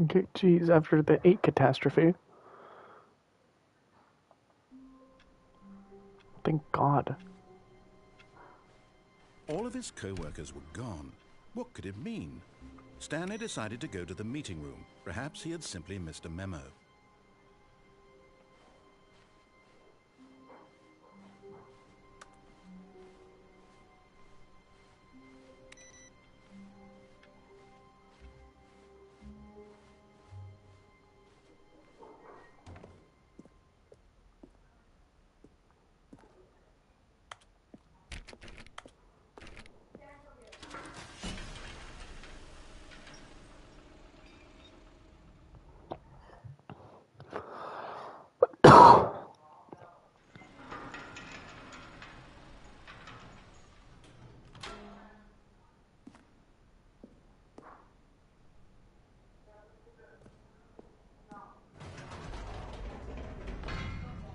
Okay, geez, after the 8 catastrophe. Thank God. All of his co-workers were gone. What could it mean? Stanley decided to go to the meeting room. Perhaps he had simply missed a memo.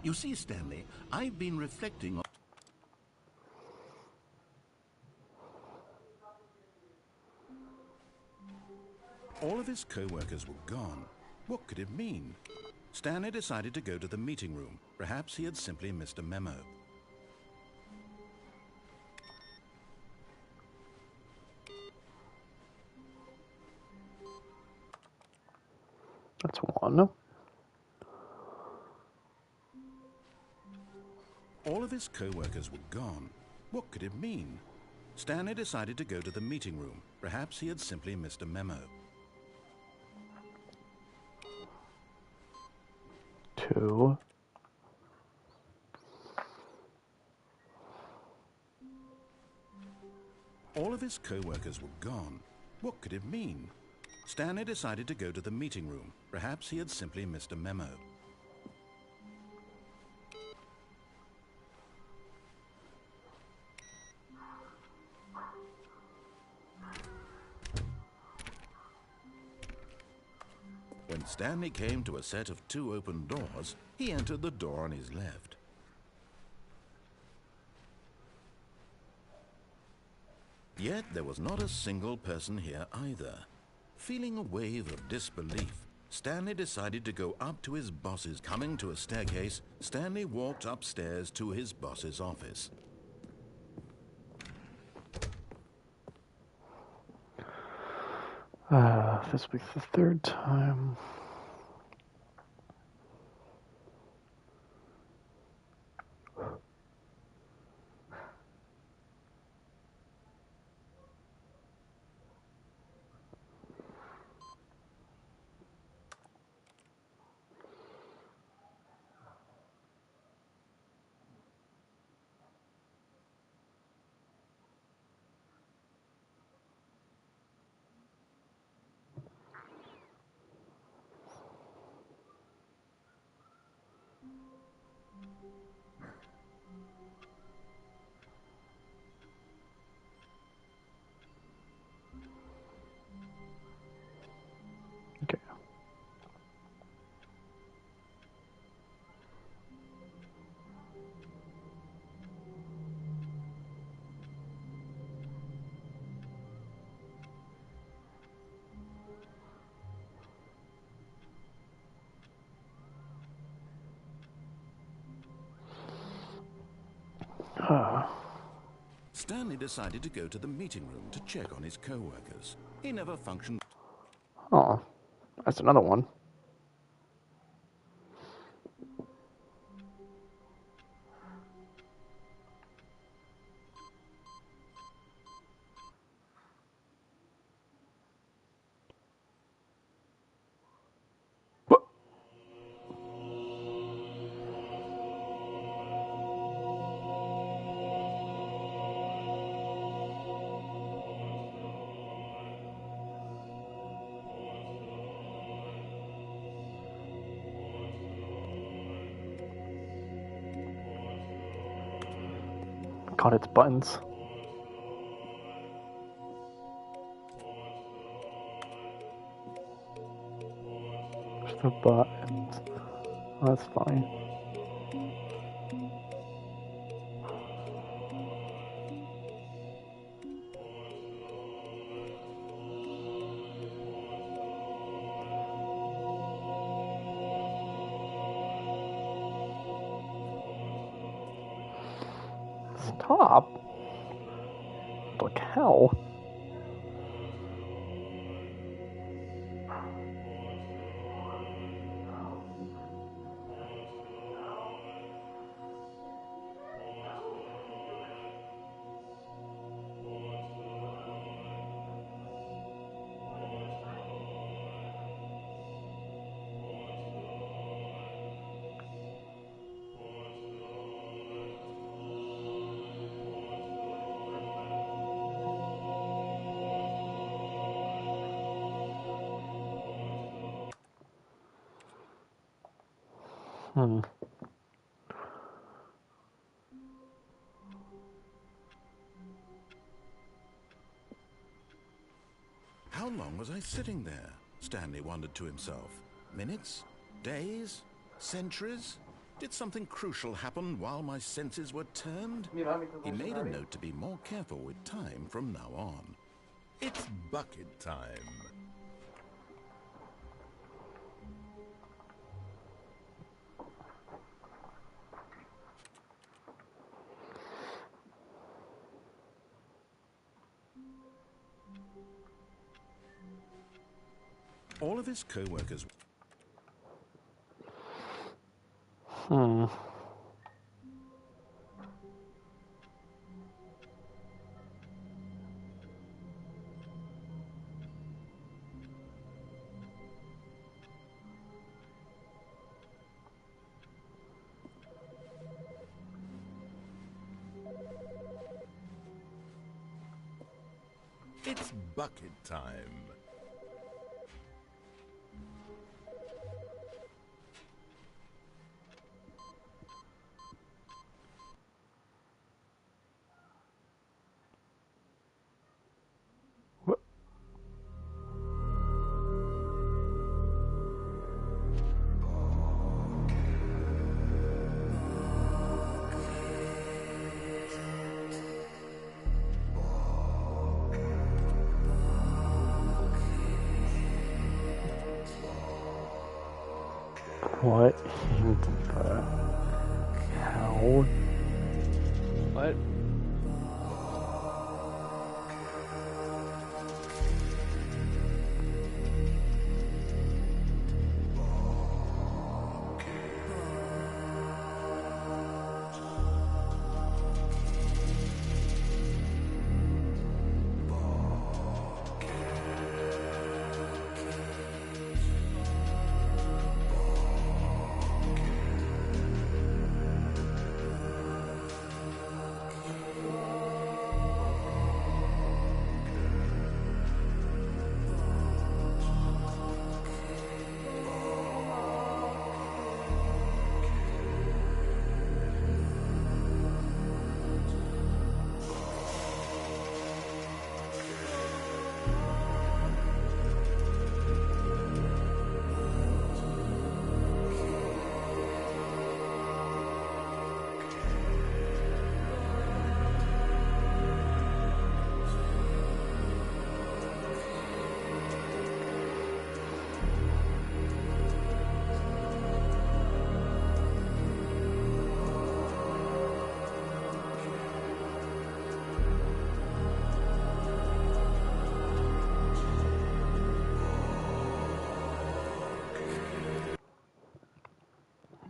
You see, Stanley, I've been reflecting on... All of his co-workers were gone. What could it mean? Stanley decided to go to the meeting room. Perhaps he had simply missed a memo. That's one. All of his co-workers were gone. What could it mean? Stanley decided to go to the meeting room. Perhaps he had simply missed a memo. 2. All of his co-workers were gone. What could it mean? Stanley decided to go to the meeting room. Perhaps he had simply missed a memo. 'When Stanley came to a set of 2 open doors, he entered the door on his left. Yet there was not a single person here either. Feeling a wave of disbelief, Stanley decided to go up to his boss's. Coming to a staircase, Stanley walked upstairs to his boss's office. This will be the 3rd time. Okay. Stanley decided to go to the meeting room to check on his co-workers. He never functioned. Oh, that's another one. What? God, it's buttons. Just the buttons. Oh, that's fine. Stop. Like hell. How long was I sitting there? Stanley wondered to himself. Minutes? Days? Centuries? Did something crucial happen while my senses were turned? He made a note to be more careful with time from now on. It's bucket time. All of his co-workers... It's bucket time. What? What in the hell? What?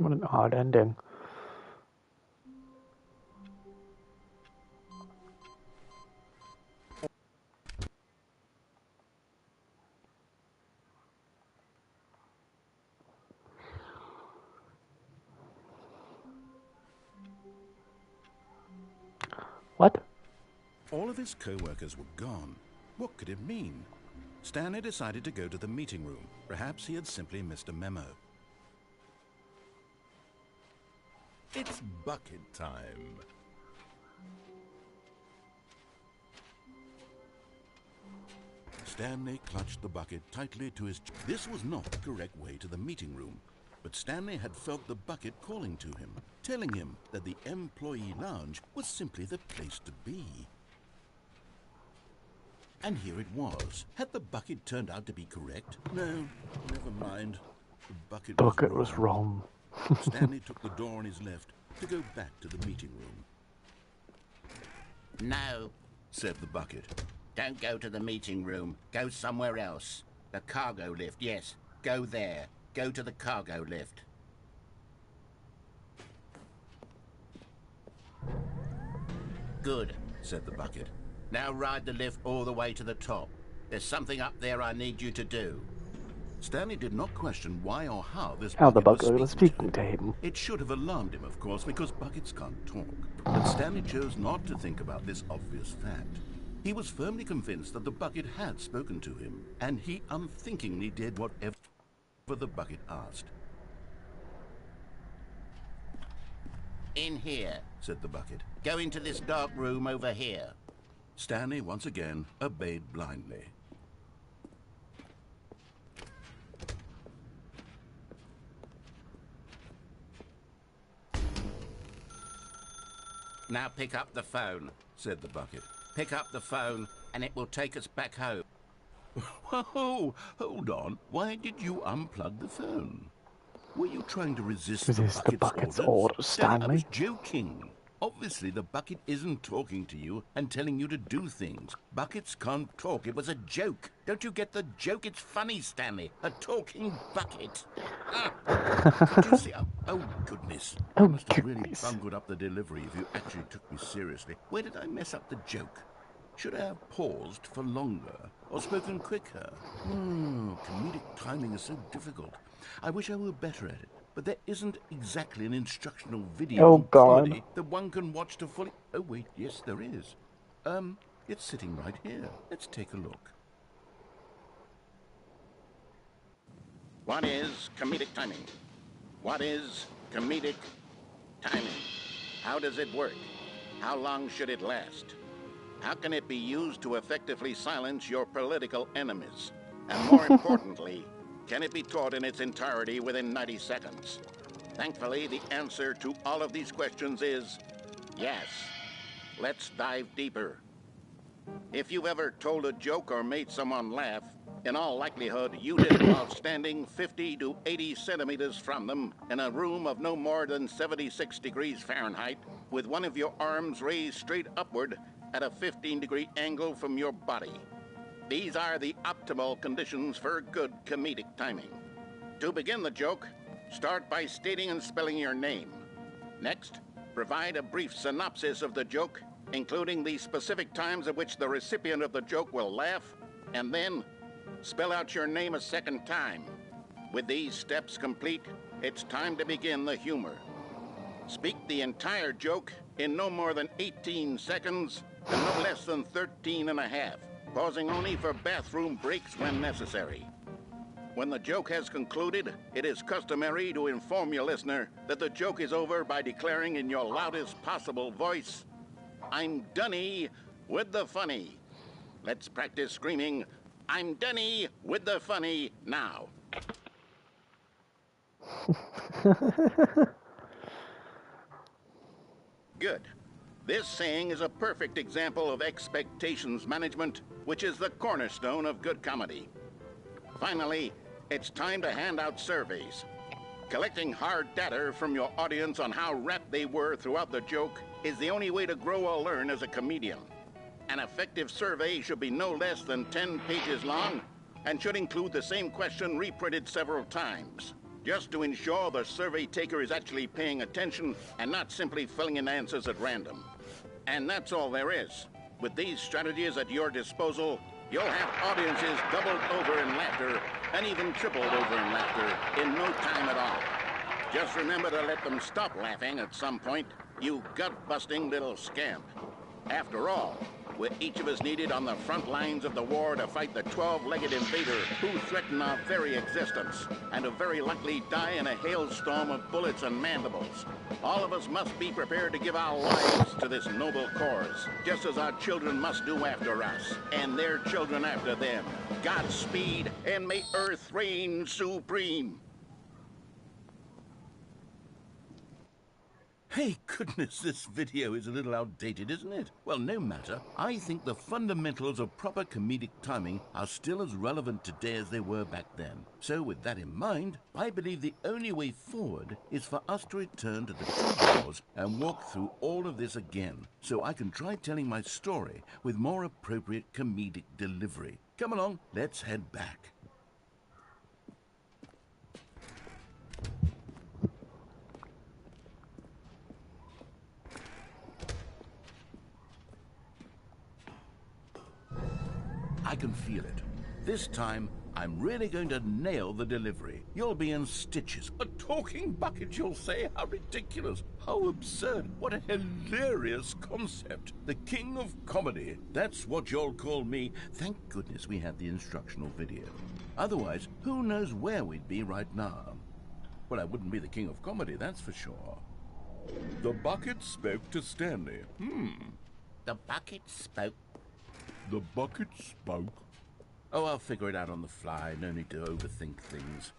What an odd ending. What? All of his co-workers were gone. What could it mean? Stanley decided to go to the meeting room. Perhaps he had simply missed a memo. It's bucket time. Stanley clutched the bucket tightly to his chest. This was not the correct way to the meeting room, but Stanley had felt the bucket calling to him, telling him that the employee lounge was simply the place to be. And here it was. Had the bucket turned out to be correct? No, never mind. The bucket was wrong. Stanley took the door on his left to go back to the meeting room. No, said the bucket. don't go to the meeting room. Go somewhere else. The cargo lift, yes. Go there. Go to the cargo lift. Good, said the bucket. Now ride the lift all the way to the top. There's something up there I need you to do. Stanley did not question why or how this How the bucket bucket was speaking to him. It should have alarmed him, of course, because buckets can't talk. But Stanley chose not to think about this obvious fact. He was firmly convinced that the bucket had spoken to him, and he unthinkingly did whatever the bucket asked. In here, said the bucket. Go into this dark room over here. Stanley once again obeyed blindly. Now pick up the phone, said the bucket. Pick up the phone and it will take us back home. Whoa, hold on. Why did you unplug the phone? Were you trying to resist the bucket's orders, Stanley? I was joking. Obviously, the bucket isn't talking to you and telling you to do things. Buckets can't talk. It was a joke. Don't you get the joke? It's funny, Stanley. A talking bucket. Did you see? Oh, goodness. Oh, I must have really goodness. bungled up the delivery if you actually took me seriously. Where did I mess up the joke? Should I have paused for longer or spoken quicker? Comedic timing is so difficult. I wish I were better at it. But there isn't exactly an instructional video Oh, on God. comedy that one can watch to fully... Oh, wait, yes, there is. It's sitting right here. Let's take a look. What is comedic timing? What is comedic timing? How does it work? How long should it last? How can it be used to effectively silence your political enemies? And more importantly, can it be taught in its entirety within 90 seconds? Thankfully, the answer to all of these questions is yes. Let's dive deeper. If you've ever told a joke or made someone laugh, in all likelihood, you did it while standing 50 to 80 centimeters from them in a room of no more than 76 degrees Fahrenheit, with one of your arms raised straight upward at a 15-degree angle from your body. These are the optimal conditions for good comedic timing. To begin the joke, start by stating and spelling your name. Next, provide a brief synopsis of the joke, including the specific times at which the recipient of the joke will laugh, and then spell out your name a second time. With these steps complete, it's time to begin the humor. Speak the entire joke in no more than 18 seconds and no less than 13 and a half, pausing only for bathroom breaks when necessary. When the joke has concluded, it is customary to inform your listener that the joke is over by declaring in your loudest possible voice, "I'm Dunny with the funny." Let's practice screaming, "I'm Dunny with the funny" now. Good. This saying is a perfect example of expectations management, which is the cornerstone of good comedy. Finally, it's time to hand out surveys. Collecting hard data from your audience on how rapt they were throughout the joke is the only way to grow or learn as a comedian. An effective survey should be no less than 10 pages long and should include the same question reprinted several times, just to ensure the survey taker is actually paying attention and not simply filling in answers at random. And that's all there is. With these strategies at your disposal, you'll have audiences doubled over in laughter and even tripled over in laughter in no time at all. Just remember to let them stop laughing at some point, you gut-busting little scamp. After all, we're each of us needed on the front lines of the war to fight the 12-legged invader who threaten our very existence and who very likely die in a hailstorm of bullets and mandibles. All of us must be prepared to give our lives to this noble cause, just as our children must do after us, and their children after them. Godspeed, and may Earth reign supreme. Hey, goodness, this video is a little outdated, isn't it? Well, no matter. I think the fundamentals of proper comedic timing are still as relevant today as they were back then. So with that in mind, I believe the only way forward is for us to return to the two doors and walk through all of this again, so I can try telling my story with more appropriate comedic delivery. Come along, let's head back. I can feel it. This time, I'm really going to nail the delivery. You'll be in stitches. A talking bucket, you'll say? How ridiculous. How absurd. What a hilarious concept. The king of comedy. That's what you'll call me. Thank goodness we had the instructional video. Otherwise, who knows where we'd be right now. Well, I wouldn't be the king of comedy, that's for sure. The bucket spoke to Stanley. The bucket spoke. The bucket spoke. Oh, I'll figure it out on the fly. No need to overthink things.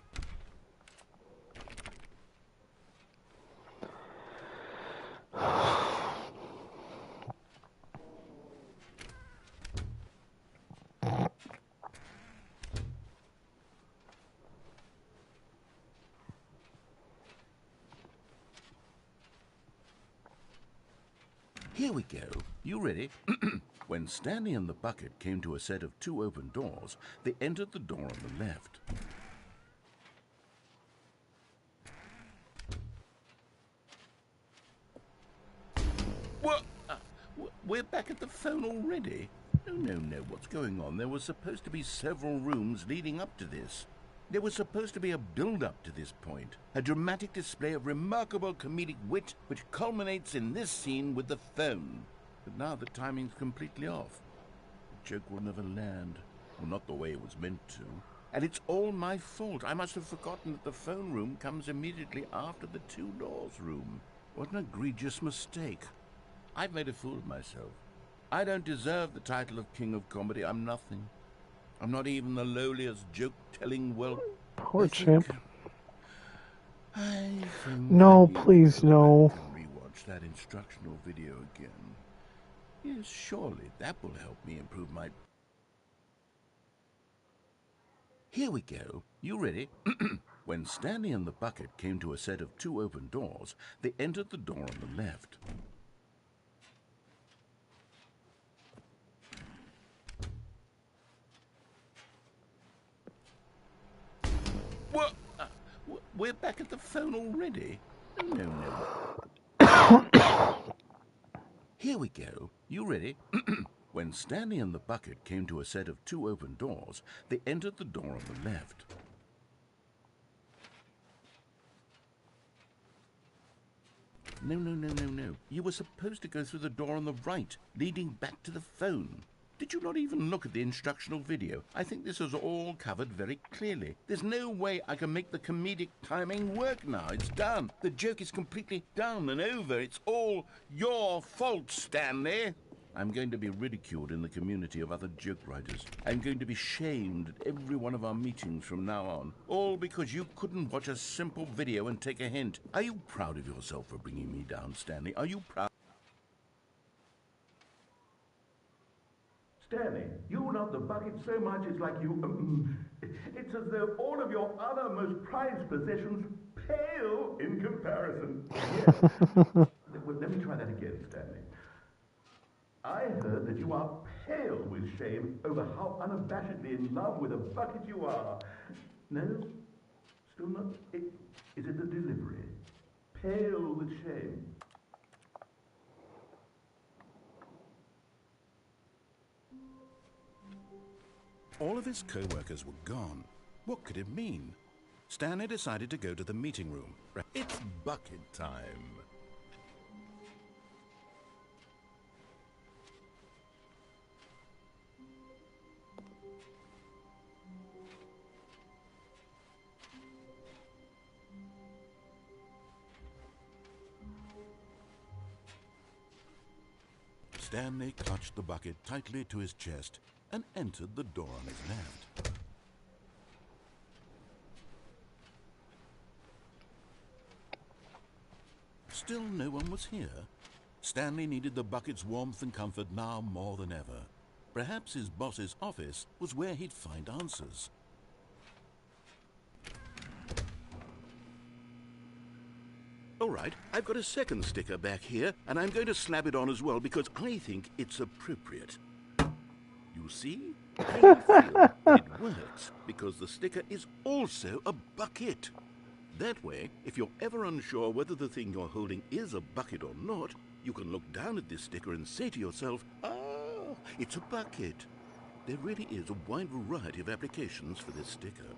Here we go. You ready? When Stanley and the bucket came to a set of two open doors, they entered the door on the left. What? We're back at the phone already? No, what's going on? There was supposed to be several rooms leading up to this. There was supposed to be a build-up to this point, a dramatic display of remarkable comedic wit which culminates in this scene with the phone. But now the timing's completely off. The joke will never land. Well, not the way it was meant to. And it's all my fault. I must have forgotten that the phone room comes immediately after the two doors room. What an egregious mistake. I've made a fool of myself. I don't deserve the title of King of Comedy. I'm nothing. I'm not even the lowliest joke-telling, well... Poor chimp. I think No, I need please, to go no. back and rewatch that instructional video again. Yes, surely that will help me improve my... Here we go. You ready? When Stanley and the bucket came to a set of two open doors, they entered the door on the left. What? We're back at the phone already? No. Here we go. You ready? When Stanley and the bucket came to a set of two open doors, they entered the door on the left. No. You were supposed to go through the door on the right, leading back to the phone. Did you not even look at the instructional video? I think this is all covered very clearly. There's no way I can make the comedic timing work now. It's done. The joke is completely done and over. It's all your fault, Stanley. I'm going to be ridiculed in the community of other joke writers. I'm going to be shamed at every one of our meetings from now on. All because you couldn't watch a simple video and take a hint. Are you proud of yourself for bringing me down, Stanley? Are you proud? Stanley, you love the bucket so much it's like you... it's as though all of your other most prized possessions pale in comparison. Yes. Let me try that again, Stanley. I heard that you are pale with shame over how unabashedly in love with a bucket you are. No? Still not? Is it the delivery? Pale with shame. All of his co-workers were gone. What could it mean? Stanley decided to go to the meeting room. It's bucket time. Stanley clutched the bucket tightly to his chest and entered the door on his left. Still no one was here. Stanley needed the bucket's warmth and comfort now more than ever. Perhaps his boss's office was where he'd find answers. All right, I've got a second sticker back here, and I'm going to slap it on as well because I think it's appropriate. You see? I feel it works because the sticker is also a bucket. That way, if you're ever unsure whether the thing you're holding is a bucket or not, you can look down at this sticker and say to yourself, "Ah, it's a bucket." There really is a wide variety of applications for this sticker.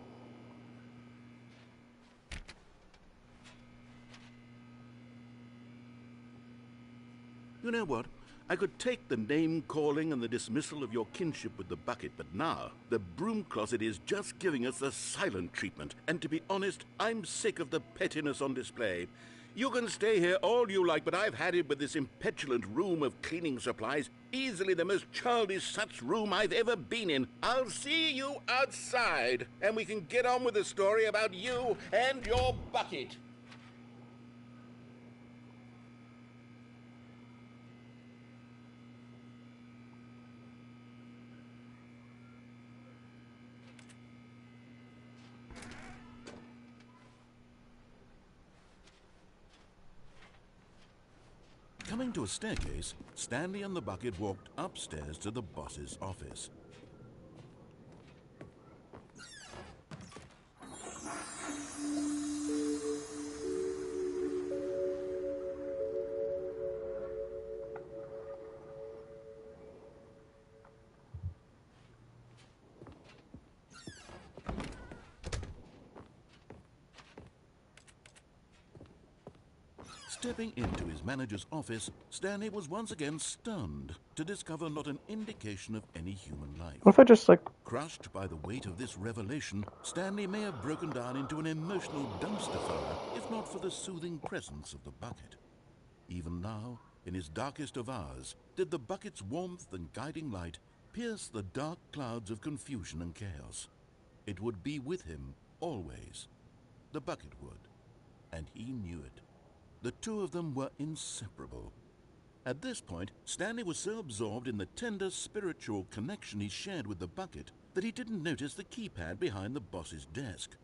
You know what? I could take the name-calling and the dismissal of your kinship with the bucket, but now the broom closet is just giving us the silent treatment. And to be honest, I'm sick of the pettiness on display. You can stay here all you like, but I've had it with this impetulant room of cleaning supplies. Easily the most childish such room I've ever been in. I'll see you outside, and we can get on with the story about you and your bucket. Coming to a staircase, Stanley and the bucket walked upstairs to the boss's office. Stepping into his manager's office, Stanley was once again stunned to discover not an indication of any human life. What if I just, like... Crushed by the weight of this revelation, Stanley may have broken down into an emotional dumpster fire, if not for the soothing presence of the bucket. Even now, in his darkest of hours, did the bucket's warmth and guiding light pierce the dark clouds of confusion and chaos. It would be with him, always. The bucket would. And he knew it. The two of them were inseparable. At this point, Stanley was so absorbed in the tender spiritual connection he shared with the bucket that he didn't notice the keypad behind the boss's desk.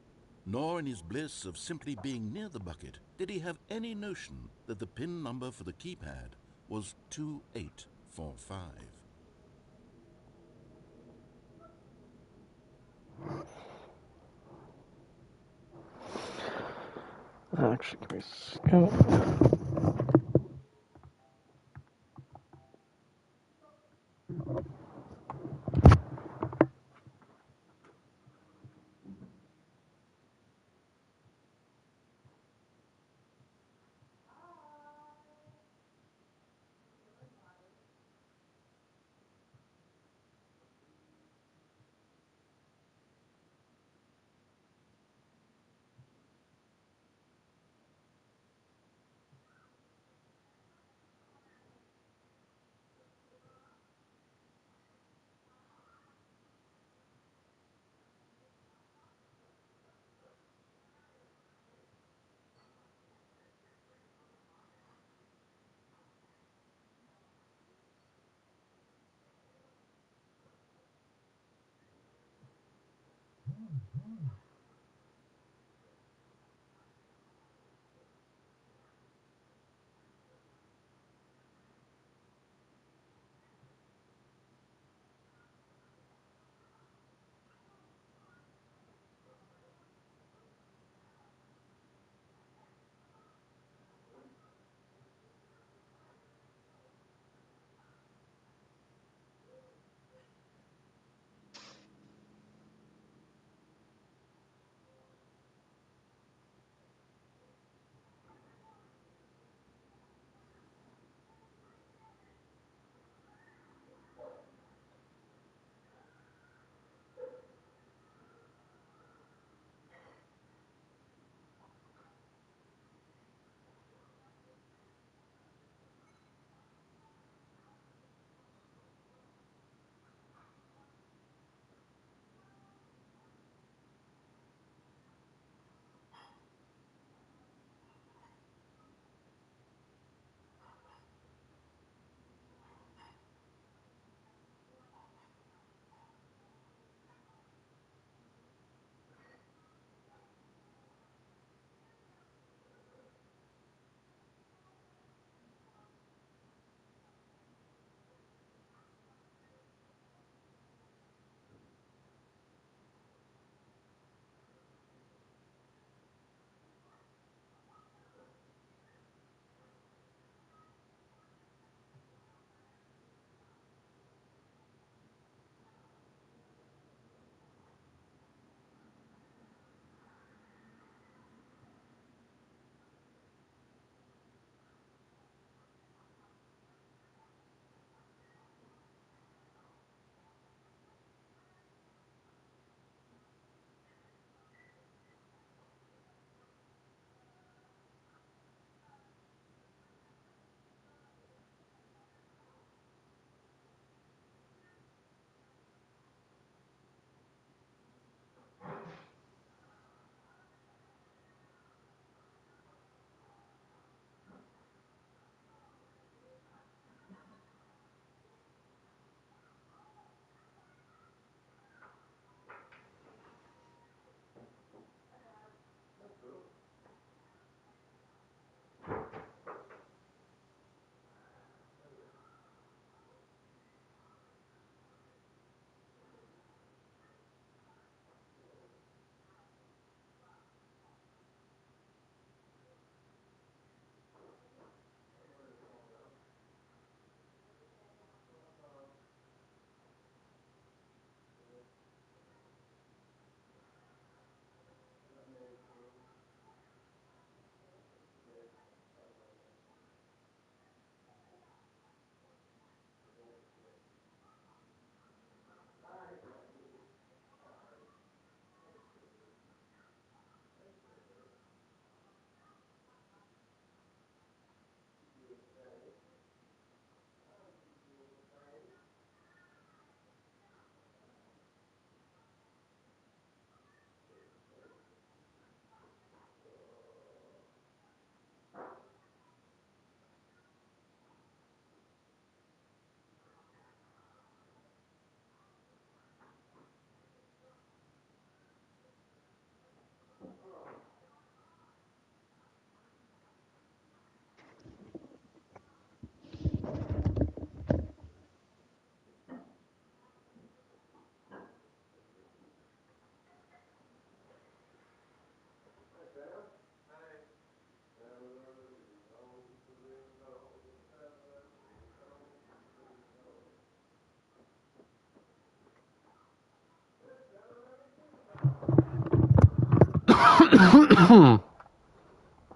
Nor in his bliss of simply being near the bucket did he have any notion that the PIN number for the keypad was 2845. Actually, give me a second.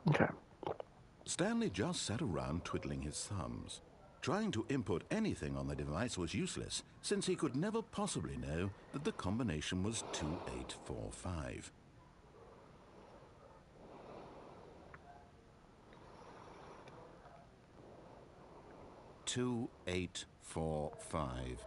Okay. Stanley just sat around twiddling his thumbs. Trying to input anything on the device was useless, since he could never possibly know that the combination was 2845. Two, 8, 4, 5.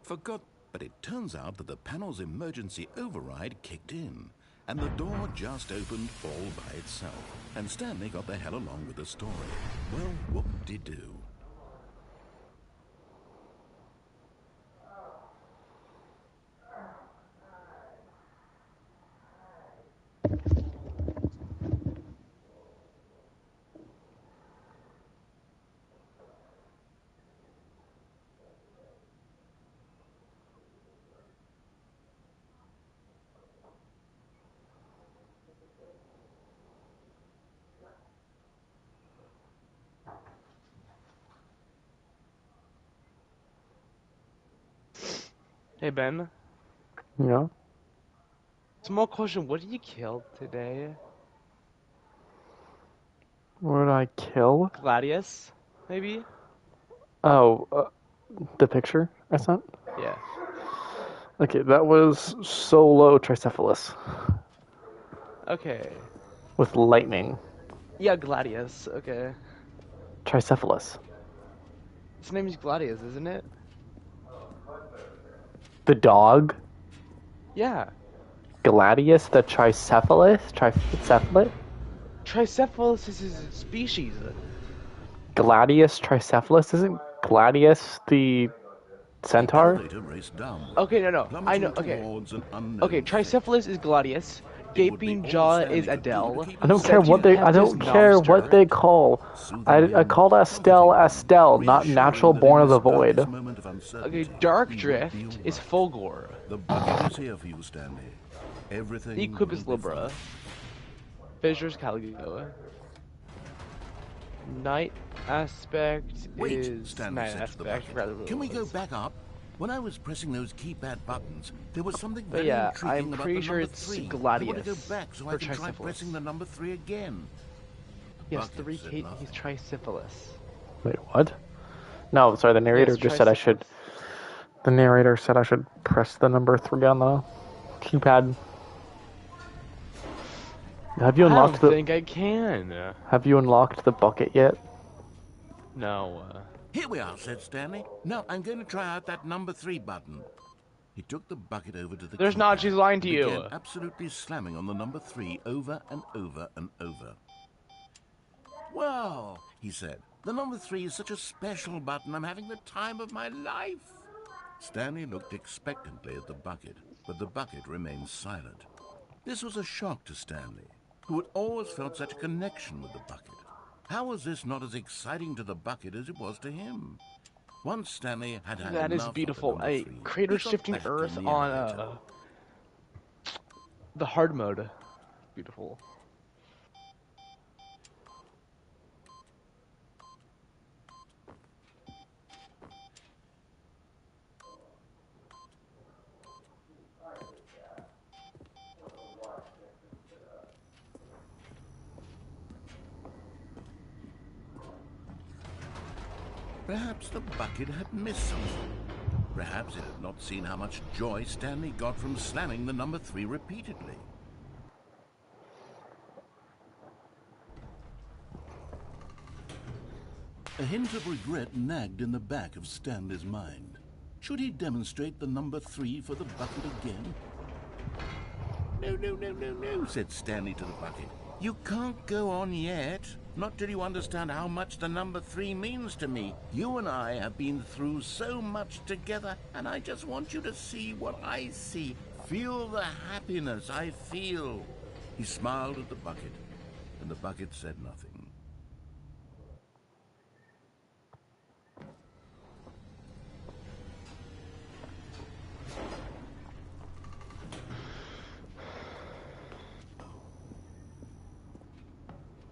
Forgot, but it turns out that the panel's emergency override kicked in, and the door just opened all by itself, and Stanley got the hell along with the story. Well, whoop-de-doo. Hey Ben, Yeah. small question. What did you kill today? What did I kill? Gladius, maybe? Oh, the picture I sent? Yeah. Okay, that was solo Tricephalus Okay. with lightning. Yeah, Gladius. Okay. Tricephalus. His name is Gladius, isn't it? The dog? Yeah. Gladius the Tricephalus? Tricephalus? Tricephalus is his species. Gladius Tricephalus? Isn't Gladius the The centaur? elevator raced downward, Okay, no. I plummeting know. Okay. towards an unknown Okay, fate. Tricephalus is Gladius. It would be Gaping all Jaw Stanley is could do to Adele. keep I don't himself care what they. Second I don't care what they call. I called Estelle Estelle, not natural born of the void. Okay, Dark Drift is Fulgor. The bucket is here for you, Stanley. Everything. The Equip is will be Libra. fine. Fisher's Caligo. Night Aspect Wait, is Stanley Night said to the Aspect. bucket. Can we go back up? When I was pressing those keypad buttons, there was something But very yeah, intriguing I'm about pretty the sure number it's 3. I want to Gladius go back so I for can try Tricephalus. pressing the number 3 again. Yes, Bucket 3 said Kate, nothing. he's Tricephalus. Wait, what? No, sorry. The narrator Yes, just said I should. Tricephalus. The narrator said I should press the number 3 on the keypad. Have you I don't unlocked the? think I can. Have you unlocked the bucket yet? No. Here we are, said Stanley. Now I'm going to try out that number 3 button. He took the bucket over to the There's not, keypad she's lying to and you. began absolutely slamming on the number 3 over and over and over. Well, he said, the number 3 is such a special button. I'm having the time of my life. Stanley looked expectantly at the bucket, but the bucket remained silent. This was a shock to Stanley, who had always felt such a connection with the bucket. How was this not as exciting to the bucket as it was to him? Once Stanley had had That is enough beautiful. of the number 3, Crater he got shifting back Earth in the on elevator. the hard mode. Beautiful. Perhaps the bucket had missed something. Perhaps it had not seen how much joy Stanley got from slamming the number 3 repeatedly. A hint of regret nagged in the back of Stanley's mind. Should he demonstrate the number 3 for the bucket again? No, said Stanley to the bucket. You can't go on yet. Not till you understand how much the number 3 means to me. You and I have been through so much together, and I just want you to see what I see. Feel the happiness I feel. He smiled at the bucket, and the bucket said nothing.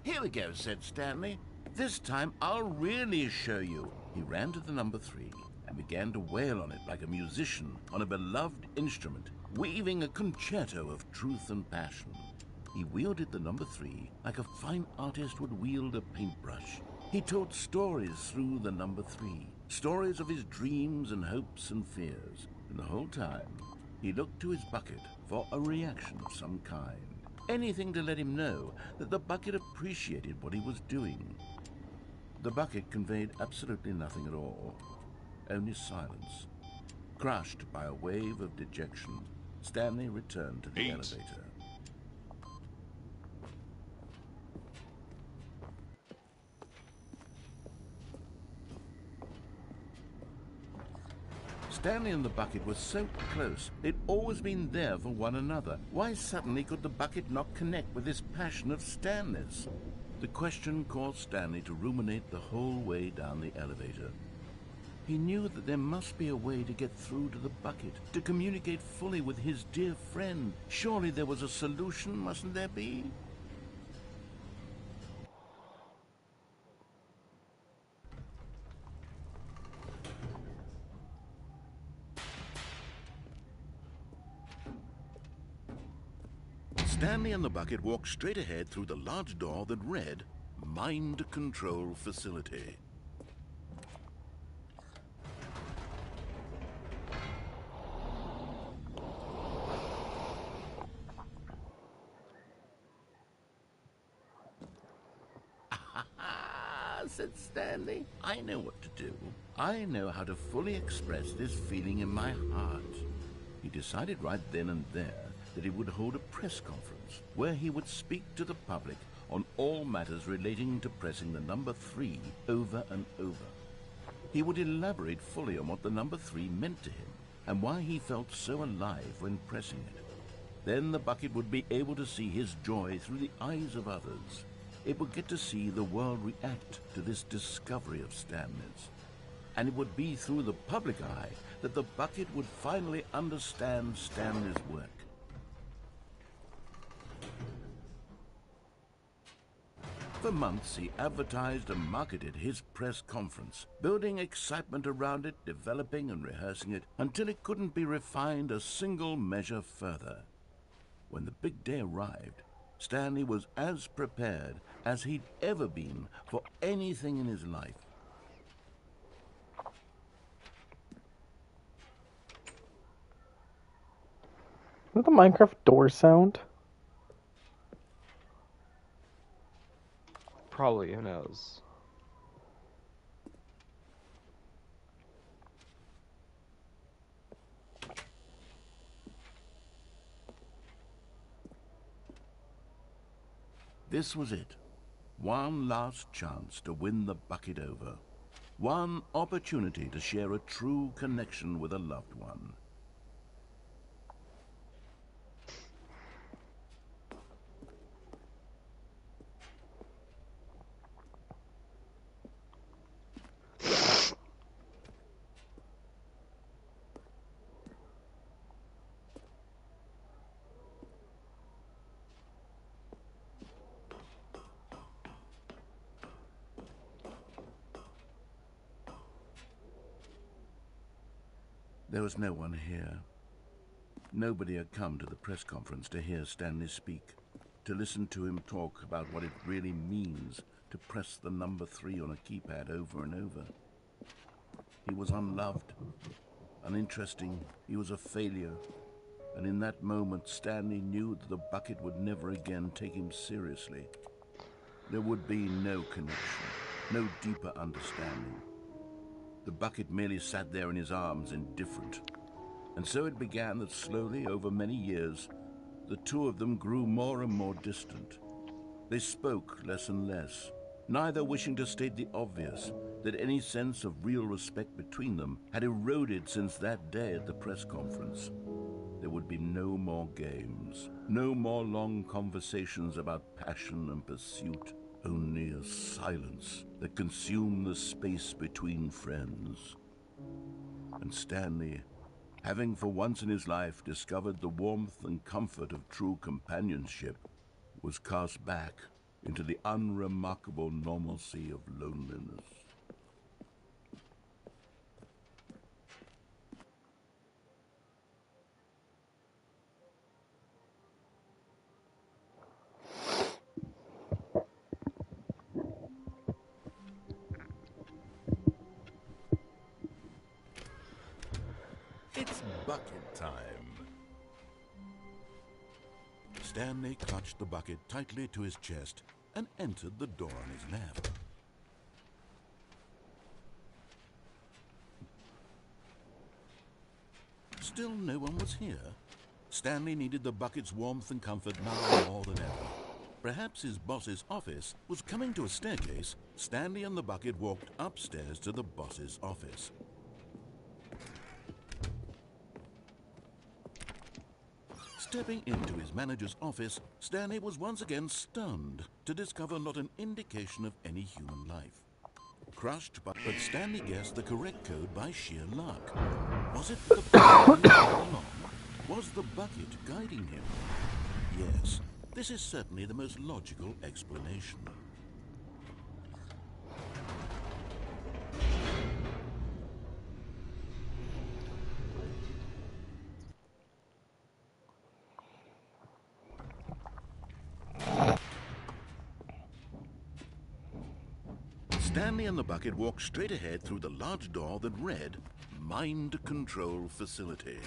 "Here we go," said Stanley. "This time I'll really show you." He ran to the number 3 and began to wail on it like a musician on a beloved instrument, weaving a concerto of truth and passion. He wielded the number 3 like a fine artist would wield a paintbrush. He told stories through the number 3, stories of his dreams and hopes and fears. And the whole time, he looked to his bucket for a reaction of some kind. Anything to let him know that the bucket appreciated what he was doing. The bucket conveyed absolutely nothing at all, only silence. Crushed by a wave of dejection, Stanley returned to the elevator. Stanley and the bucket were so close. They'd always been there for one another. Why suddenly could the bucket not connect with this passion of Stanley's? The question caused Stanley to ruminate the whole way down the elevator. He knew that there must be a way to get through to the bucket, to communicate fully with his dear friend. Surely there was a solution, mustn't there be? Stanley and the bucket walked straight ahead through the large door that read, "Mind Control Facility." "Ah," said Stanley, "I know what to do. I know how to fully express this feeling in my heart." He decided right then and there that he would hold a press conference where he would speak to the public on all matters relating to pressing the number 3 over and over. He would elaborate fully on what the number 3 meant to him and why he felt so alive when pressing it. Then the bucket would be able to see his joy through the eyes of others. It would get to see the world react to this discovery of Stanley's. And it would be through the public eye that the bucket would finally understand Stanley's work. For months, he advertised and marketed his press conference, building excitement around it, developing and rehearsing it, until it couldn't be refined a single measure further. When the big day arrived, Stanley was as prepared as he'd ever been for anything in his life. Is that the Minecraft door sound? Probably, who knows? This was it. One last chance to win the bucket over. One opportunity to share a true connection with a loved one. There was no one here. Nobody had come to the press conference to hear Stanley speak, to listen to him talk about what it really means to press the number 3 on a keypad over and over. He was unloved, uninteresting, he was a failure, and in that moment Stanley knew that the bucket would never again take him seriously. There would be no connection, no deeper understanding. The bucket merely sat there in his arms, indifferent. And so it began that slowly, over many years, the two of them grew more and more distant. They spoke less and less, neither wishing to state the obvious, that any sense of real respect between them had eroded since that day at the press conference. There would be no more games, no more long conversations about passion and pursuit. Only a silence that consumed the space between friends. And Stanley, having for once in his life discovered the warmth and comfort of true companionship, was cast back into the unremarkable normalcy of loneliness. It's bucket time. Stanley clutched the bucket tightly to his chest and entered the door on his left. Still no one was here. Stanley needed the bucket's warmth and comfort now more than ever. Perhaps his boss's office was coming to a staircase. Stanley and the bucket walked upstairs to the boss's office. Stepping into his manager's office, Stanley was once again stunned to discover not an indication of any human life. Crushed, but Stanley guessed the correct code by sheer luck. Was it the bucket all along? Was the bucket guiding him? Yes, this is certainly the most logical explanation. Stanley and the bucket walked straight ahead through the large door that read, Mind Control Facility.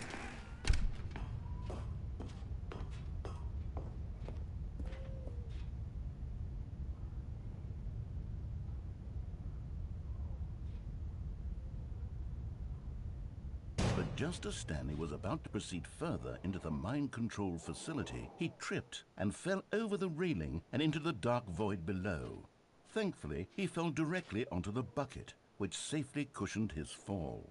But just as Stanley was about to proceed further into the mind control facility, he tripped and fell over the railing and into the dark void below. Thankfully, he fell directly onto the bucket, which safely cushioned his fall.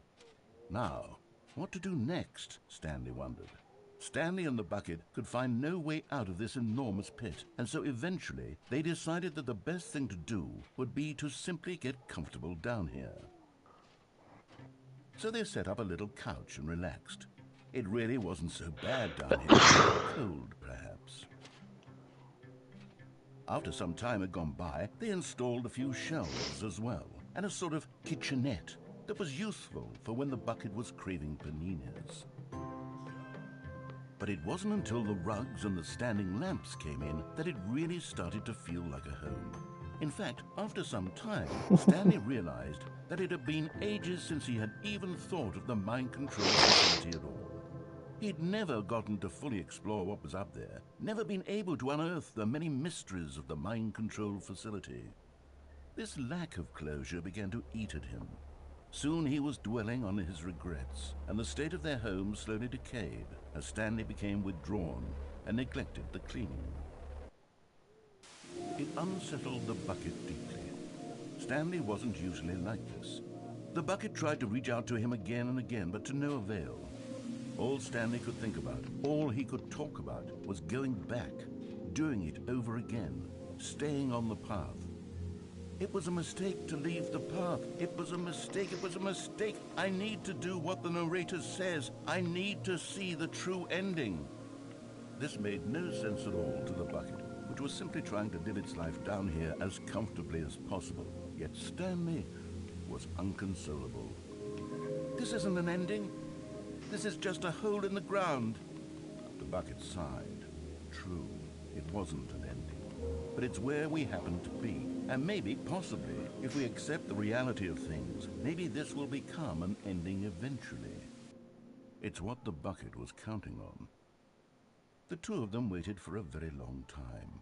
Now, what to do next, Stanley wondered. Stanley and the bucket could find no way out of this enormous pit, and so eventually they decided that the best thing to do would be to simply get comfortable down here. So they set up a little couch and relaxed. It really wasn't so bad down here. Cold, perhaps. After some time had gone by, they installed a few shelves as well, and a sort of kitchenette that was useful for when the bucket was craving paninis. But it wasn't until the rugs and the standing lamps came in that it really started to feel like a home. In fact, after some time, Stanley realized that it had been ages since he had even thought of the mind control facility at all. He'd never gotten to fully explore what was up there, never been able to unearth the many mysteries of the mind control facility. This lack of closure began to eat at him. Soon he was dwelling on his regrets, and the state of their home slowly decayed as Stanley became withdrawn and neglected the cleaning. It unsettled the bucket deeply. Stanley wasn't usually like this. The bucket tried to reach out to him again and again, but to no avail. All Stanley could think about, all he could talk about, was going back, doing it over again, staying on the path. It was a mistake to leave the path. It was a mistake. It was a mistake. I need to do what the narrator says. I need to see the true ending. This made no sense at all to the bucket, which was simply trying to live its life down here as comfortably as possible. Yet Stanley was inconsolable. This isn't an ending. This is just a hole in the ground. The bucket sighed. True, it wasn't an ending. But it's where we happen to be. And maybe, possibly, if we accept the reality of things, maybe this will become an ending eventually. It's what the bucket was counting on. The two of them waited for a very long time.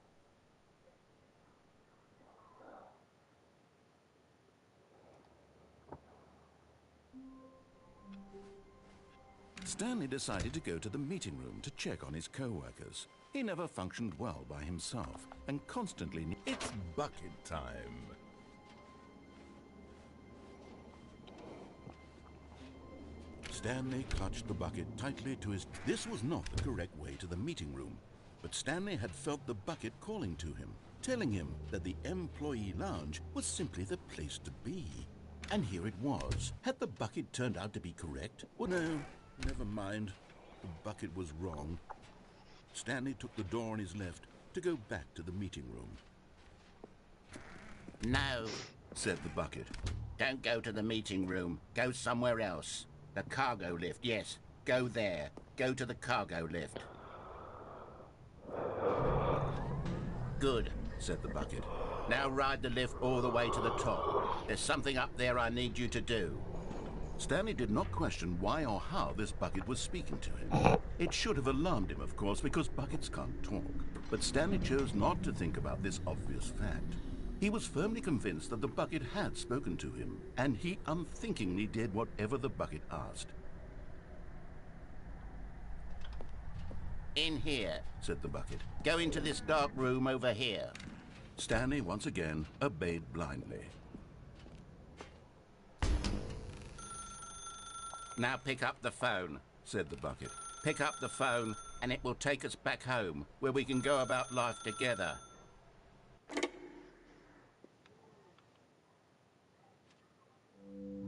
Stanley decided to go to the meeting room to check on his co-workers. He never functioned well by himself and constantly it's bucket time. Stanley clutched the bucket tightly to his... This was not the correct way to the meeting room, but Stanley had felt the bucket calling to him, telling him that the employee lounge was simply the place to be. And here it was. Had the bucket turned out to be correct? Well, no. Never mind. The bucket was wrong. Stanley took the door on his left to go back to the meeting room. No. said the bucket. Don't go to the meeting room. Go somewhere else. The cargo lift, yes. Go there. Go to the cargo lift. Good, said the bucket. now ride the lift all the way to the top. There's something up there I need you to do. Stanley did not question why or how this bucket was speaking to him. It should have alarmed him, of course, because buckets can't talk. But Stanley chose not to think about this obvious fact. He was firmly convinced that the bucket had spoken to him, and he unthinkingly did whatever the bucket asked. In here. Said the bucket. Go into this dark room over here. Stanley once again obeyed blindly. Now pick up the phone. Said the bucket. Pick up the phone and it will take us back home, where we can go about life together.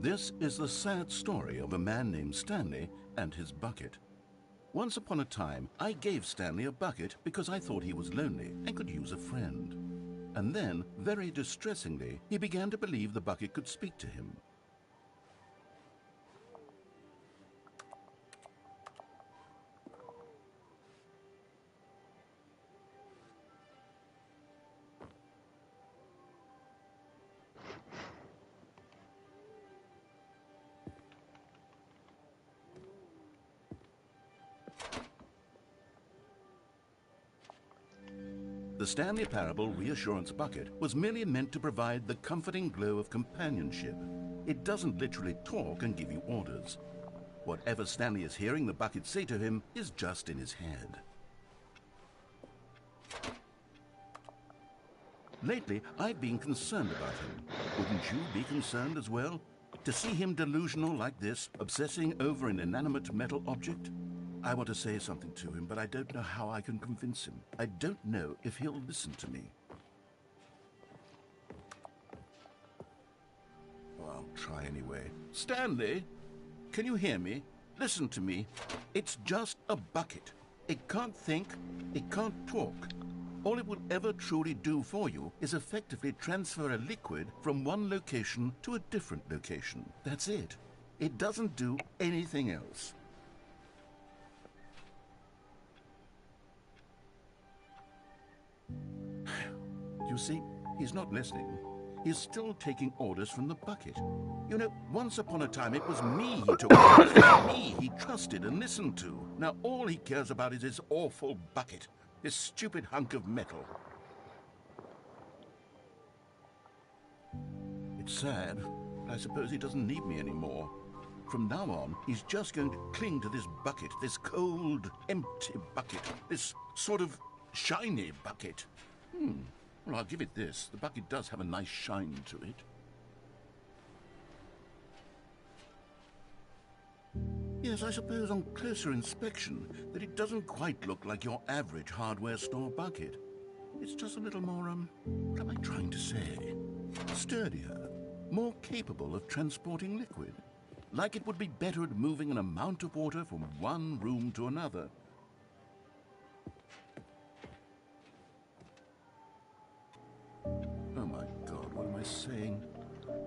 This is the sad story of a man named Stanley and his bucket. Once upon a time, I gave Stanley a bucket because I thought he was lonely and could use a friend. And then, very distressingly, he began to believe the bucket could speak to him. The Stanley Parable Reassurance Bucket was merely meant to provide the comforting glow of companionship. It doesn't literally talk and give you orders. Whatever Stanley is hearing the bucket say to him is just in his head. Lately, I've been concerned about him. Wouldn't you be concerned as well? To see him delusional like this, obsessing over an inanimate metal object? I want to say something to him, but I don't know how I can convince him. I don't know if he'll listen to me. Oh, I'll try anyway. Stanley, can you hear me? Listen to me. It's just a bucket. It can't think, it can't talk. All it will ever truly do for you is effectively transfer a liquid from one location to a different location. That's it. It doesn't do anything else. You see, he's not listening. He's still taking orders from the bucket. You know, once upon a time it was me he took orders from, me he trusted and listened to. Now all he cares about is his awful bucket, this stupid hunk of metal. It's sad, but I suppose he doesn't need me anymore. From now on, he's just going to cling to this bucket, this cold, empty bucket, this sort of shiny bucket. Well, I'll give it this. The bucket does have a nice shine to it. Yes, I suppose on closer inspection that it doesn't quite look like your average hardware store bucket. It's just a little more, what am I trying to say? Sturdier, more capable of transporting liquid. Like it would be better at moving an amount of water from one room to another. Oh my God, what am I saying?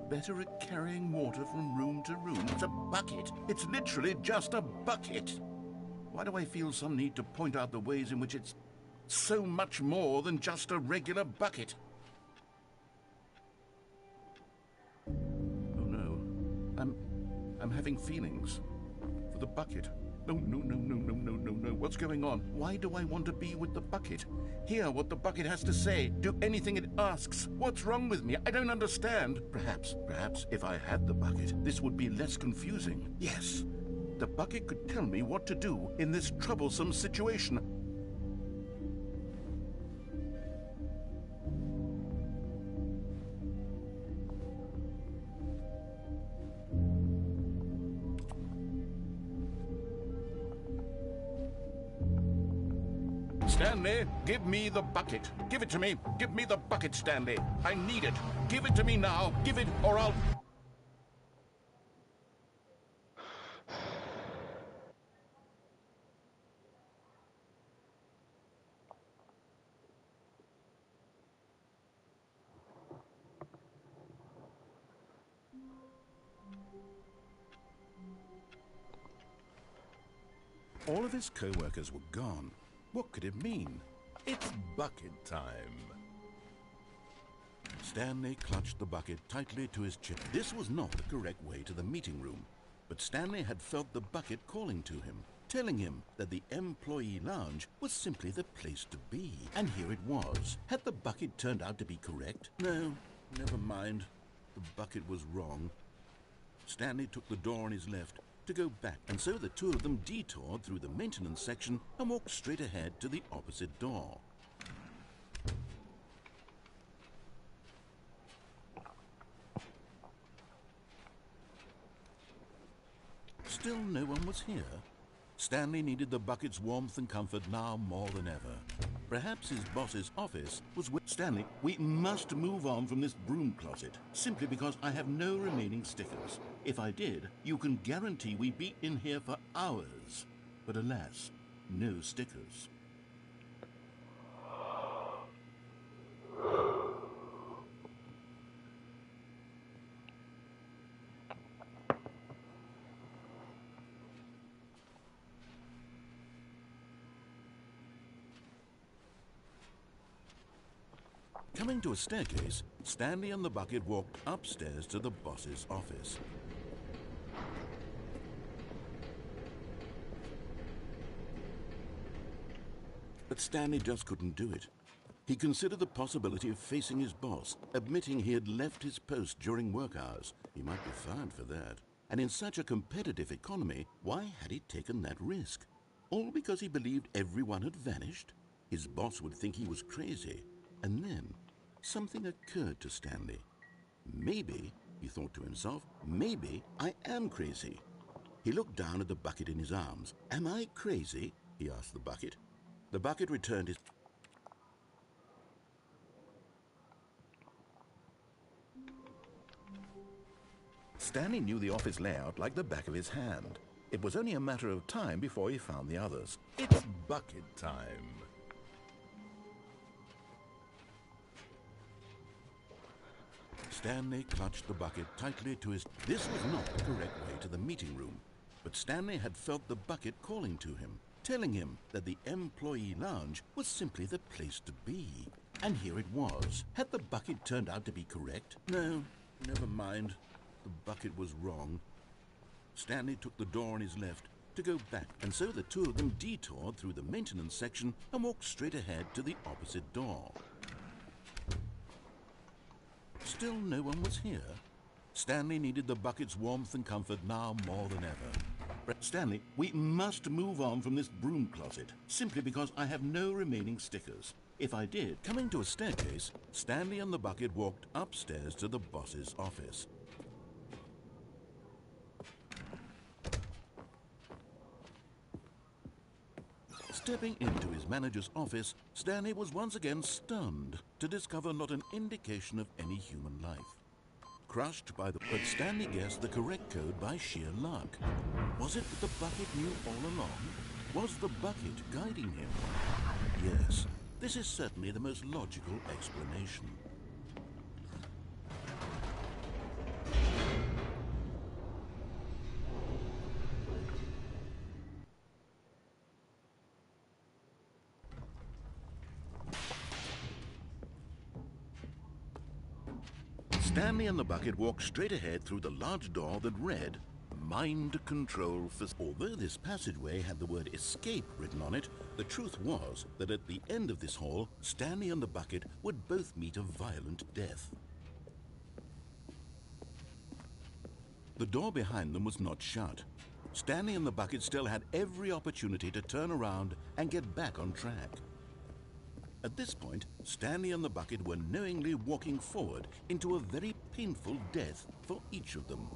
Better at carrying water from room to room. It's a bucket. It's literally just a bucket. Why do I feel some need to point out the ways in which it's so much more than just a regular bucket? Oh no. I'm having feelings for the bucket. No. What's going on? Why do I want to be with the bucket? Hear what the bucket has to say. Do anything it asks. What's wrong with me? I don't understand. Perhaps if I had the bucket, this would be less confusing. Yes, the bucket could tell me what to do in this troublesome situation. Stanley, give me the bucket. Give it to me. Give me the bucket, Stanley. I need it. Give it to me now. Give it, or I'll... All of his co-workers were gone. What could it mean? It's bucket time. Stanley clutched the bucket tightly to his chest. This was not the correct way to the meeting room, but Stanley had felt the bucket calling to him, telling him that the employee lounge was simply the place to be. And here it was. Had the bucket turned out to be correct? No, never mind. The bucket was wrong. Stanley took the door on his left to go back, and so the two of them detoured through the maintenance section and walked straight ahead to the opposite door. Still no one was here. Stanley needed the bucket's warmth and comfort now more than ever. Perhaps his boss's office was with Stanley. We must move on from this broom closet, simply because I have no remaining stickers. If I did, you can guarantee we'd be in here for hours. But alas, no stickers. Coming to a staircase, Stanley and the bucket walked upstairs to the boss's office. But Stanley just couldn't do it. He considered the possibility of facing his boss, admitting he had left his post during work hours. He might be fired for that. And in such a competitive economy, why had he taken that risk? All because he believed everyone had vanished? His boss would think he was crazy. And then something occurred to Stanley. Maybe, he thought to himself, maybe I am crazy. He looked down at the bucket in his arms. Am I crazy? He asked the bucket. The bucket returned his... Stanley knew the office layout like the back of his hand. It was only a matter of time before he found the others. It's bucket time. Stanley clutched the bucket tightly to his... This was not the correct way to the meeting room, but Stanley had felt the bucket calling to him, telling him that the employee lounge was simply the place to be. And here it was. Had the bucket turned out to be correct? No, never mind. The bucket was wrong. Stanley took the door on his left to go back, and so the two of them detoured through the maintenance section and walked straight ahead to the opposite door. Still no one was here. Stanley needed the bucket's warmth and comfort now more than ever. Stanley, we must move on from this broom closet, simply because I have no remaining stickers. If I did, coming to a staircase, Stanley and the bucket walked upstairs to the boss's office. Stepping into his manager's office, Stanley was once again stunned to discover not an indication of any human life. Crushed by the... But Stanley guessed the correct code by sheer luck. Was it that the bucket knew all along? Was the bucket guiding him? Yes, this is certainly the most logical explanation. Stanley and the bucket walked straight ahead through the large door that read, Mind Control Facility. Although this passageway had the word escape written on it, the truth was that at the end of this hall, Stanley and the bucket would both meet a violent death. The door behind them was not shut. Stanley and the bucket still had every opportunity to turn around and get back on track. At this point, Stanley and the bucket were knowingly walking forward into a very painful death for each of them.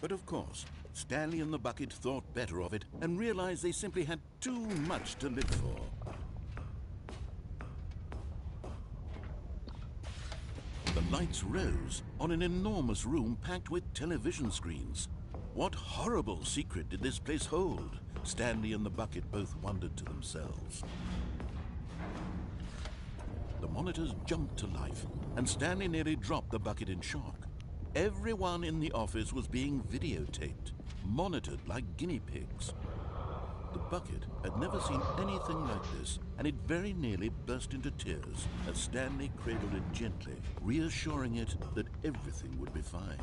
But of course, Stanley and the bucket thought better of it and realized they simply had too much to live for. The lights rose on an enormous room packed with television screens. What horrible secret did this place hold? Stanley and the bucket both wondered to themselves. The monitors jumped to life, and Stanley nearly dropped the bucket in shock. Everyone in the office was being videotaped, monitored like guinea pigs. The bucket had never seen anything like this, and it very nearly burst into tears as Stanley cradled it gently, reassuring it that everything would be fine.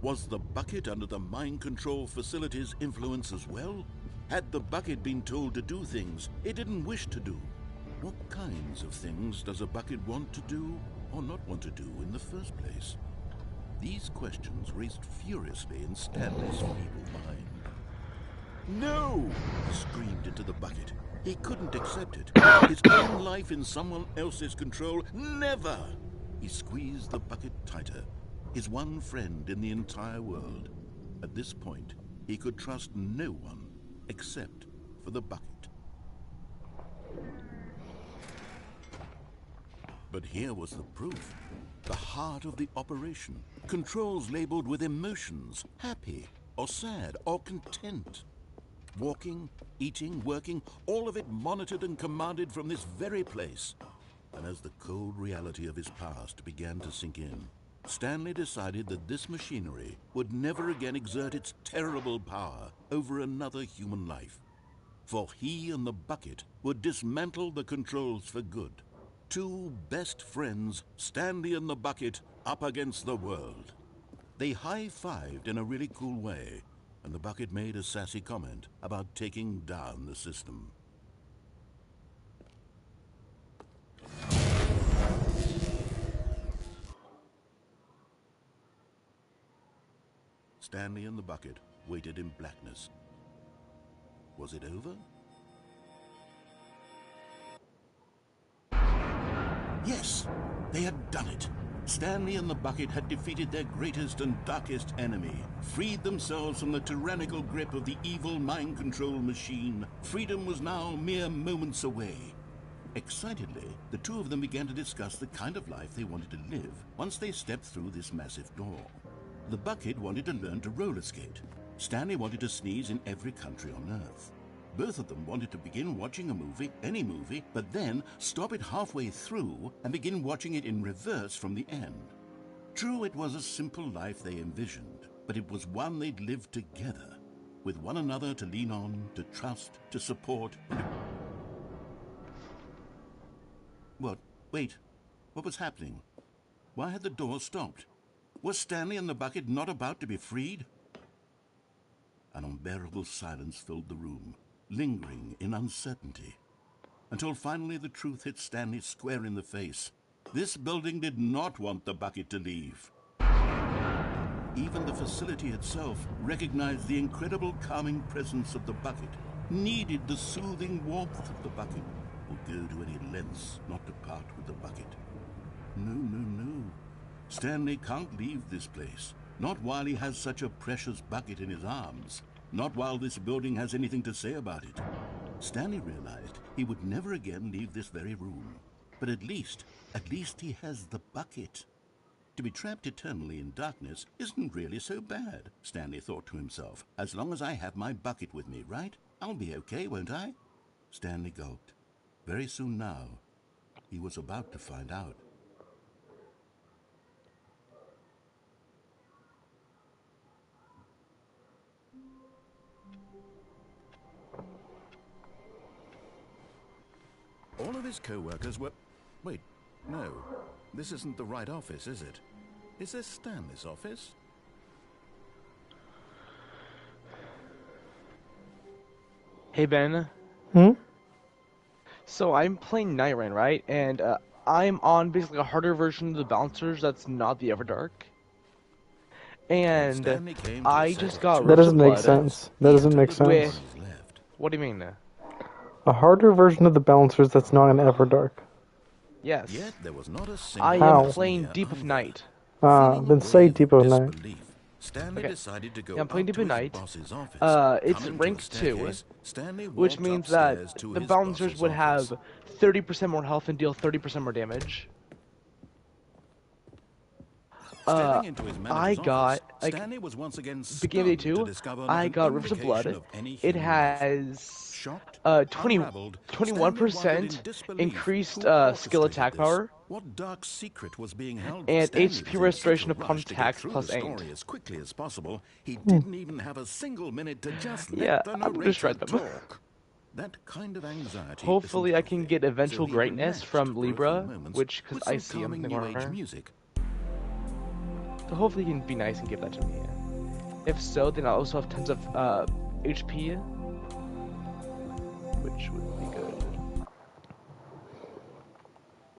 Was the bucket under the mind control facility's influence as well? Had the bucket been told to do things it didn't wish to do? What kinds of things does a bucket want to do or not want to do in the first place? These questions raced furiously in Stanley's feeble mind. No! He screamed into the bucket. He couldn't accept it. His own life in someone else's control, never! He squeezed the bucket tighter. His one friend in the entire world. At this point, he could trust no one except for the bucket. But here was the proof. The heart of the operation. Controls labeled with emotions, happy or sad or content. Walking, eating, working, all of it monitored and commanded from this very place. And as the cold reality of his past began to sink in, Stanley decided that this machinery would never again exert its terrible power over another human life. For he and the bucket would dismantle the controls for good. Two best friends, Stanley and the bucket, up against the world. They high-fived in a really cool way, and the bucket made a sassy comment about taking down the system. Stanley and the bucket waited in blackness. Was it over? Yes, they had done it. Stanley and the bucket had defeated their greatest and darkest enemy, freed themselves from the tyrannical grip of the evil mind control machine. Freedom was now mere moments away. Excitedly, the two of them began to discuss the kind of life they wanted to live once they stepped through this massive door. The bucket wanted to learn to roller skate. Stanley wanted to sneeze in every country on Earth. Both of them wanted to begin watching a movie, any movie, but then stop it halfway through and begin watching it in reverse from the end. True, it was a simple life they envisioned, but it was one they'd lived together, with one another to lean on, to trust, to support. What? Wait. What was happening? Why had the door stopped? Was Stanley and the bucket not about to be freed? An unbearable silence filled the room, lingering in uncertainty, until finally the truth hit Stanley square in the face. This building did not want the bucket to leave. Even the facility itself recognized the incredible calming presence of the bucket, needed the soothing warmth of the bucket, would go to any lengths not to part with the bucket. No, no, no. Stanley can't leave this place, not while he has such a precious bucket in his arms. Not while this building has anything to say about it. Stanley realized he would never again leave this very room. But at least he has the bucket. To be trapped eternally in darkness isn't really so bad, Stanley thought to himself. As long as I have my bucket with me, right? I'll be okay, won't I? Stanley gulped. Very soon now, he was about to find out. All of his co-workers were... Wait, no. This isn't the right office, is it? Is this Stanley's office? Hey, Ben. Hmm? So I'm playing Night Rain, right? And I'm on basically a harder version of the bouncers that's not the Everdark. And Stanley came to I a just set got of That doesn't make Rosa sense. That doesn't make sense. With- left. What do you mean? A harder version of the balancers that's not an Everdark. Yes. Yet there was not a single I How? am playing here Deep of either. Night. Feeling a Then say wave Deep of Night. disbelief, Stanley Okay. decided to go Yeah, I'm playing up Deep to of his Night. boss's office. It's Coming rank to a 2, staircase, Stanley which walked means upstairs that to the his bouncers boss's would office. have 30% more health and deal 30% more damage. Stepping into his I manager's got, office, like, Stanley was once again beginning of stunned day to 2, discover I not got an Rivers of indication Blood. of any It human life. has Shocked, 20, unraveled, Stanley wondered in 21% disbelief increased who skill attack orchestrated this. power, What dark secret was being held? and Stanley HP was in restoration such a upon rush to get attacks through plus the story aimed. as quickly as possible, he didn't even have a single minute to just Yeah, let the I'm gonna narrator shred them. talk. That kind of anxiety Hopefully isn't I can healthy, get eventual so he greatness relaxed from for a few Libra, moments which, because with I some see him in calming the new age corner. music. So hopefully he can be nice and give that to me. If so, then I'll also have tons of HP, which would be good.